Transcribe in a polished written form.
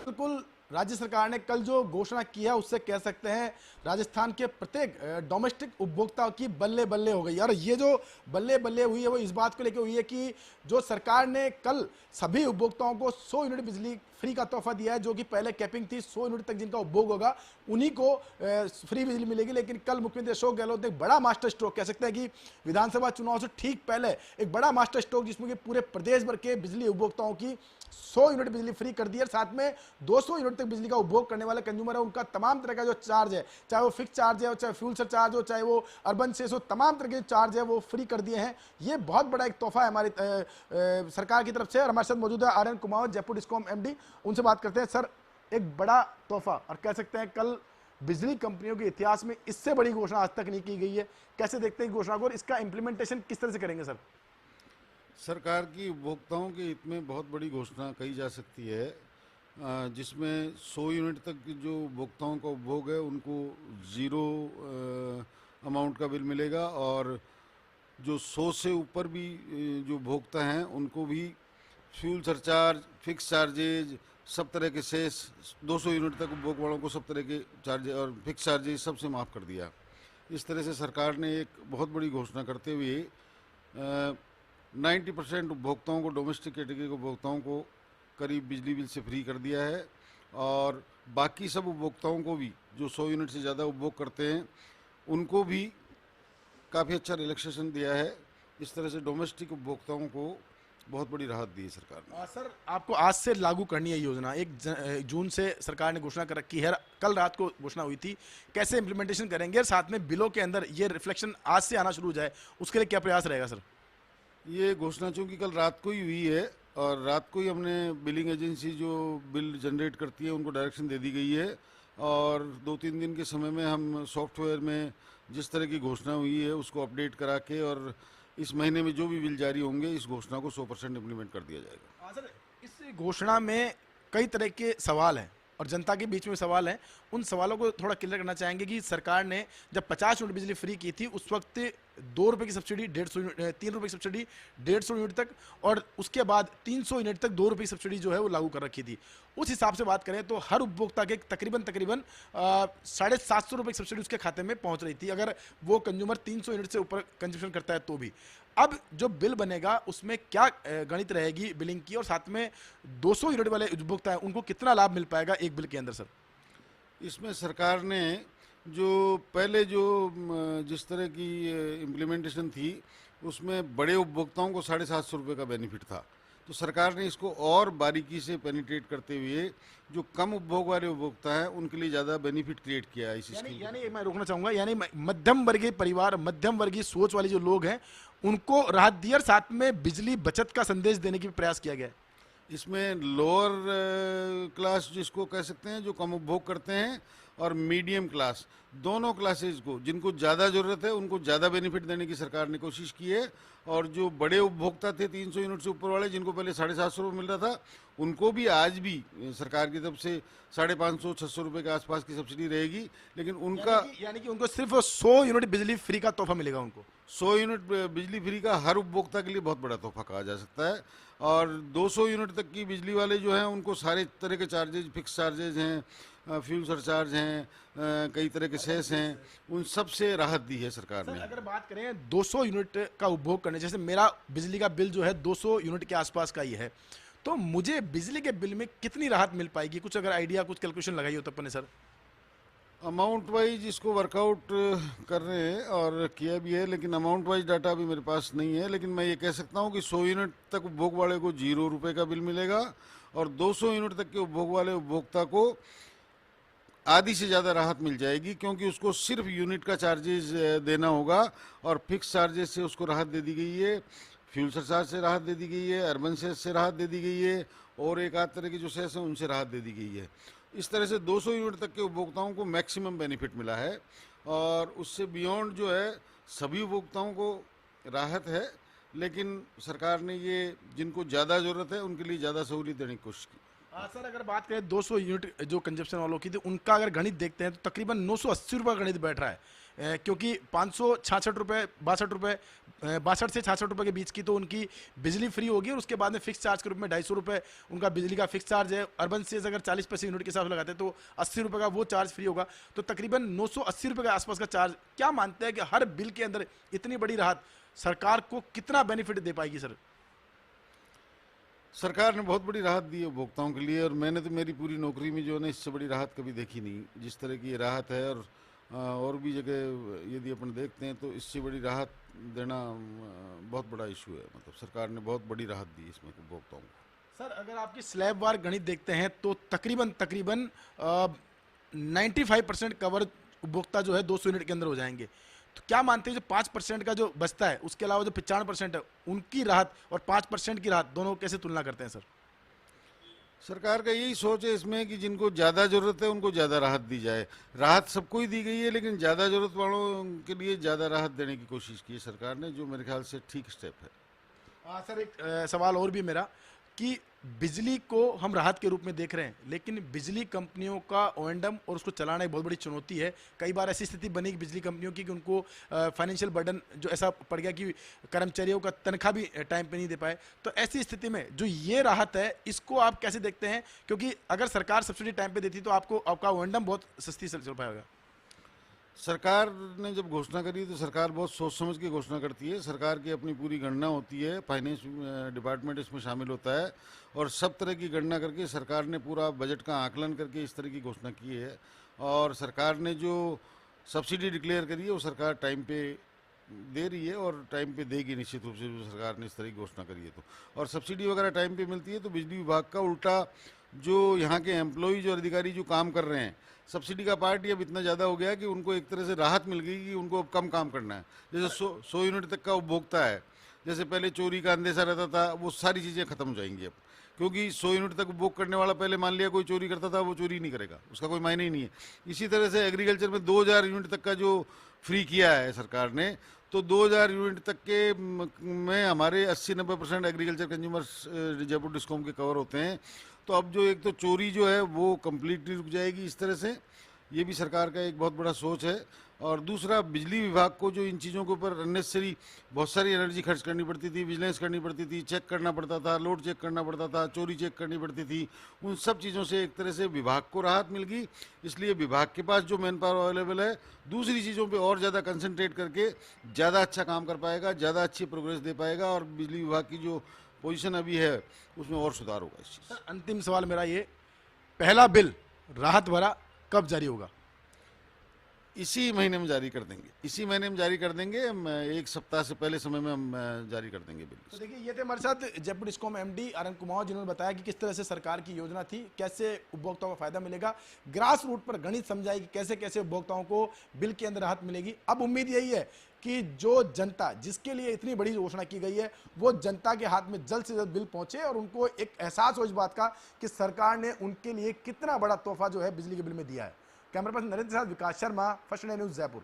बिल्कुल, राज्य सरकार ने कल जो घोषणा की है उससे कह सकते हैं राजस्थान के प्रत्येक डोमेस्टिक उपभोक्ता की बल्ले बल्ले हो गई। और ये जो बल्ले बल्ले हुई है वो इस बात को लेकर हुई है कि जो सरकार ने कल सभी उपभोक्ताओं को 100 यूनिट बिजली फ्री का तोहफा दिया है, जो कि पहले कैपिंग थी 100 यूनिट तक जिनका उपभोग होगा उन्हीं को फ्री बिजली मिलेगी। लेकिन कल मुख्यमंत्री अशोक गहलोत ने एक बड़ा मास्टर स्ट्रोक कह सकते हैं कि विधानसभा चुनाव से ठीक पहले एक बड़ा मास्टर स्ट्रोक जिसमें कि पूरे प्रदेश भर के बिजली उपभोक्ताओं की 100 यूनिट बिजली फ्री कर दी है। साथ में 200 यूनिट तक बिजली का उपभोग करने वाले कंज्यूमर है उनका तमाम तरह का जो चार्ज है, चाहे वो फिक्स चार्ज है, चाहे फ्यूल सरचार्ज हो, चाहे वो अर्बन सेस हो, तमाम तरह के चार्ज है वो फ्री कर दिए हैं। ये बहुत बड़ा एक तोहफा है हमारी सरकार की तरफ से। और हमारे साथ मौजूद है RN. Kumawat, Jaipur discom MD, उनसे बात करते हैं। सर, एक बड़ा तोहफा और कह सकते हैं कल बिजली कंपनियों के इतिहास में इससे बड़ी घोषणा आज तक नहीं की गई है। कैसे देखते हैं घोषणा को और इसका इंप्लीमेंटेशन किस तरह से करेंगे सर? सरकार की उपभोक्ताओं के हित में बहुत बड़ी घोषणा कही जा सकती है, जिसमें 100 यूनिट तक जो उपभोक्ताओं का उपभोग है उनको ज़ीरो अमाउंट का बिल मिलेगा, और जो 100 से ऊपर भी जो उपभोक्ता हैं उनको भी फ्यूल सरचार्ज, फिक्स चार्जेज, सब तरह के सेस, 200 यूनिट तक उपभोग वालों को सब तरह के चार्जेज और फिक्स चार्जेज सबसे माफ़ कर दिया। इस तरह से सरकार ने एक बहुत बड़ी घोषणा करते हुए 90% उपभोक्ताओं को, डोमेस्टिक कैटेगरी के उपभोक्ताओं को करीब बिजली बिल से फ्री कर दिया है, और बाकी सब उपभोक्ताओं को भी जो 100 यूनिट से ज़्यादा उपभोग करते हैं उनको भी काफ़ी अच्छा रिलैक्सेशन दिया है। इस तरह से डोमेस्टिक उपभोक्ताओं को बहुत बड़ी राहत दी है सरकार ने। सर, आपको आज से लागू करनी है योजना, 1 जून से सरकार ने घोषणा कर रखी है, कल रात को घोषणा हुई थी। कैसे इंप्लीमेंटेशन करेंगे और साथ में बिलों के अंदर ये रिफ्लेक्शन आज से आना शुरू हो जाए, उसके लिए क्या प्रयास रहेगा सर? ये घोषणा चूँकि कल रात को ही हुई है, और रात को ही हमने बिलिंग एजेंसी जो बिल जनरेट करती है उनको डायरेक्शन दे दी गई है, और 2-3 दिन के समय में हम सॉफ्टवेयर में जिस तरह की घोषणा हुई है उसको अपडेट करा के, और इस महीने में जो भी बिल जारी होंगे इस घोषणा को 100% इम्प्लीमेंट कर दिया जाएगा। हाँ सर, इस घोषणा में कई तरह के सवाल हैं और जनता के बीच में सवाल हैं। उन सवालों को थोड़ा क्लियर करना चाहेंगे कि सरकार ने जब 50 यूनिट बिजली फ्री की थी उस वक्त 2 रुपये की सब्सिडी 3 रुपये की सब्सिडी 150 यूनिट तक, और उसके बाद 300 यूनिट तक 2 रुपये की सब्सिडी जो है वो लागू कर रखी थी। उस हिसाब से बात करें तो हर उपभोक्ता के तकरीबन 750 रुपये की सब्सिडी उसके खाते में पहुंच रही थी, अगर वो कंज्यूमर 300 यूनिट से ऊपर कंजप्शन करता है तो भी। अब जो बिल बनेगा उसमें क्या गणित रहेगी बिलिंग की, और साथ में 200 यूनिट वाले उपभोक्ता हैं उनको कितना लाभ मिल पाएगा एक बिल के अंदर सर? इसमें सरकार ने जो पहले जो जिस तरह की इम्प्लीमेंटेशन थी उसमें बड़े उपभोक्ताओं को 750 रुपये का बेनिफिट था, तो सरकार ने इसको और बारीकी से पेनिट्रेट करते हुए जो कम उपभोग वाले उपभोक्ता हैं उनके लिए ज़्यादा बेनिफिट क्रिएट किया है इस स्कीम। यानी मैं रोकना चाहूंगा, यानी मध्यम वर्गीय परिवार, मध्यम वर्गीय सोच वाले जो लोग हैं उनको राहत दी और साथ में बिजली बचत का संदेश देने की प्रयास किया गया है। इसमें लोअर क्लास जिसको कह सकते हैं जो कम उपभोग करते हैं, और मीडियम क्लास, दोनों क्लासेज को जिनको ज़्यादा ज़रूरत है उनको ज़्यादा बेनिफिट देने की सरकार ने कोशिश की है। और जो बड़े उपभोक्ता थे 300 यूनिट से ऊपर वाले जिनको पहले 750 रुपये मिल रहा था उनको भी आज भी सरकार की तरफ से 550-600 रुपये के आसपास की सब्सिडी रहेगी, लेकिन उनका यानी कि उनको सिर्फ 100 यूनिट बिजली फ्री का तोहफा मिलेगा उनको। 100 यूनिट बिजली फ्री का हर उपभोक्ता के लिए बहुत बड़ा तोहफा कहा जा सकता है। और 200 यूनिट तक की बिजली वाले जो हैं उनको सारे तरह के चार्जेज, फिक्स चार्जेज हैं, फ्यूल सरचार्ज हैं, कई तरह के सेस हैं, उन सब से राहत दी है सरकार ने। अगर बात करें 200 यूनिट का उपभोग करने, जैसे मेरा बिजली का बिल जो है 200 यूनिट के आसपास का ही है, तो मुझे बिजली के बिल में कितनी राहत मिल पाएगी? कुछ अगर आइडिया, कुछ कैलकुलेशन लगाई हो तो अपने सर। अमाउंट वाइज इसको वर्कआउट कर रहे हैं और किया भी है, लेकिन अमाउंट वाइज डाटा अभी मेरे पास नहीं है, लेकिन मैं ये कह सकता हूँ कि 100 यूनिट तक उपभोग वाले को 0 रुपये का बिल मिलेगा, और 200 यूनिट तक के उपभोग वाले उपभोक्ता को आधी से ज़्यादा राहत मिल जाएगी, क्योंकि उसको सिर्फ यूनिट का चार्जेस देना होगा, और फिक्स चार्जेस से उसको राहत दे दी गई है, फ्यूल सरचार्ज से राहत दे दी गई है, अर्बन सेस से राहत दे दी गई है, और एक आध तरह की जो सेस हैं उनसे राहत दे दी गई है। इस तरह से 200 यूनिट तक के उपभोक्ताओं को मैक्सिमम बेनिफिट मिला है, और उससे बियॉन्ड जो है सभी उपभोक्ताओं को राहत है, लेकिन सरकार ने ये जिनको ज़्यादा ज़रूरत है उनके लिए ज़्यादा सहूलियत देने की कोशिश की। हाँ सर, अगर बात करें 200 यूनिट जो कंजप्शन वालों की, तो उनका अगर गणित देखते हैं तो तकरीबन 980 रुपये का गणित बैठ रहा है। क्योंकि 566 रुपये, 62 रुपये, 62 से 66 रुपये के बीच की तो उनकी बिजली फ्री होगी, और उसके बाद में फिक्स चार्ज के रूप में 250 रुपये उनका बिजली का फिक्स चार्ज है। अर्बन से अगर 40 पैसे यूनिट के हिसाब से लगाते हैं तो 80 रुपये का वो चार्ज फ्री होगा, तो तकरीबन 980 रुपये के आसपास का चार्ज। क्या मानते हैं कि हर बिल के अंदर इतनी बड़ी राहत सरकार को कितना बेनिफिट दे पाएगी सर? सरकार ने बहुत बड़ी राहत दी है उपभोक्ताओं के लिए, और मैंने तो मेरी पूरी नौकरी में जो है ना इससे बड़ी राहत कभी देखी नहीं जिस तरह की ये राहत है। और भी जगह यदि अपन देखते हैं तो इससे बड़ी राहत देना बहुत बड़ा इशू है। मतलब सरकार ने बहुत बड़ी राहत दी इसमें उपभोक्ताओं को। सर, अगर आपकी स्लैब वार गणित देखते हैं तो तकरीबन तकरीबन 95% कवर उपभोक्ता जो है 200 यूनिट के अंदर हो जाएंगे। तो क्या मानते हैं जो 5% का जो बचता है, उसके अलावा जो 95% है उनकी राहत और 5% की राहत, दोनों कैसे तुलना करते हैं सर? सरकार का यही सोच है इसमें कि जिनको ज़्यादा ज़रूरत है उनको ज़्यादा राहत दी जाए। राहत सबको ही दी गई है, लेकिन ज़्यादा ज़रूरत वालों के लिए ज़्यादा राहत देने की कोशिश की है सरकार ने, जो मेरे ख्याल से ठीक स्टेप है। हाँ सर, एक सवाल और भी मेरा, कि बिजली को हम राहत के रूप में देख रहे हैं, लेकिन बिजली कंपनियों का ओएंडम और उसको चलाना एक बहुत बड़ी चुनौती है। कई बार ऐसी स्थिति बनी कि बिजली कंपनियों की कि उनको फाइनेंशियल बर्डन जो ऐसा पड़ गया कि कर्मचारियों का तनख्वाह भी टाइम पे नहीं दे पाए। तो ऐसी स्थिति में जो ये राहत है, इसको आप कैसे देखते हैं? क्योंकि अगर सरकार सब्सिडी टाइम पे देती तो आपको आपका ओएंडम बहुत सस्ती चल पाएगा। सरकार ने जब घोषणा करी तो सरकार बहुत सोच समझ के घोषणा करती है। सरकार की अपनी पूरी गणना होती है, फाइनेंस डिपार्टमेंट इसमें शामिल होता है, और सब तरह की गणना करके सरकार ने पूरा बजट का आकलन करके इस तरह की घोषणा की है। और सरकार ने जो सब्सिडी डिक्लेयर करी है वो सरकार टाइम पे दे रही है, और टाइम पे देगी निश्चित रूप से, जो सरकार ने इस तरह की घोषणा करी है तो। और सब्सिडी वगैरह टाइम पे मिलती है तो बिजली विभाग का उल्टा जो यहाँ के एम्प्लॉयज और अधिकारी जो काम कर रहे हैं, सब्सिडी का पार्ट ये अब इतना ज़्यादा हो गया कि उनको एक तरह से राहत मिल गई कि उनको अब कम काम करना है। जैसे 100 यूनिट तक का उपभोक्ता है, जैसे पहले चोरी का अंदेशा रहता था, वो सारी चीज़ें खत्म हो जाएंगी अब, क्योंकि 100 यूनिट तक उपभोग करने वाला, पहले मान लिया कोई चोरी करता था, वो चोरी नहीं करेगा, उसका कोई मायने ही नहीं है। इसी तरह से एग्रीकल्चर में 2000 यूनिट तक का जो फ्री किया है सरकार ने, तो 2000 यूनिट तक के में हमारे 80-90% एग्रीकल्चर कंज्यूमर्स जयपुर डिस्कॉम के कवर होते हैं। तो अब जो एक तो चोरी जो है वो कम्प्लीटली रुक जाएगी इस तरह से, ये भी सरकार का एक बहुत बड़ा सोच है। और दूसरा, बिजली विभाग को जो इन चीज़ों के ऊपर अननेसेसरी बहुत सारी एनर्जी खर्च करनी पड़ती थी, विजिलेंस करनी पड़ती थी, चेक करना पड़ता था, लोड चेक करना पड़ता था, चोरी चेक करनी पड़ती थी, उन सब चीज़ों से एक तरह से विभाग को राहत मिल गई। इसलिए विभाग के पास जो मैन पावर अवेलेबल है, दूसरी चीज़ों पे और ज़्यादा कंसंट्रेट करके ज़्यादा अच्छा काम कर पाएगा, ज़्यादा अच्छी प्रोग्रेस दे पाएगा, और बिजली विभाग की जो पोजीशन अभी है उसमें और सुधार होगा इस चीज़। सर, अंतिम सवाल मेरा ये, पहला बिल राहत भरा कब जारी होगा? इसी महीने में जारी कर देंगे, इसी महीने में जारी कर देंगे। हम 1 सप्ताह से पहले समय में हम जारी कर देंगे बिल। तो देखिए, ये थे हमारे साथ जयपुर डिस्कॉम एमडी आनंद कुमार, जिन्होंने बताया कि किस तरह से सरकार की योजना थी, कैसे उपभोक्ताओं को फायदा मिलेगा, ग्रास रूट पर गणित समझाई कि कैसे कैसे उपभोक्ताओं को बिल के अंदर राहत मिलेगी। अब उम्मीद यही है कि जो जनता, जिसके लिए इतनी बड़ी घोषणा की गई है, वो जनता के हाथ में जल्द से जल्द बिल पहुंचे और उनको एक एहसास हो इस बात का कि सरकार ने उनके लिए कितना बड़ा तोहफा जो है बिजली के बिल में दिया है। कैमरा पर्सन नरेंद्र के साथ विकास शर्मा, फर्स्ट न्यूज जयपुर।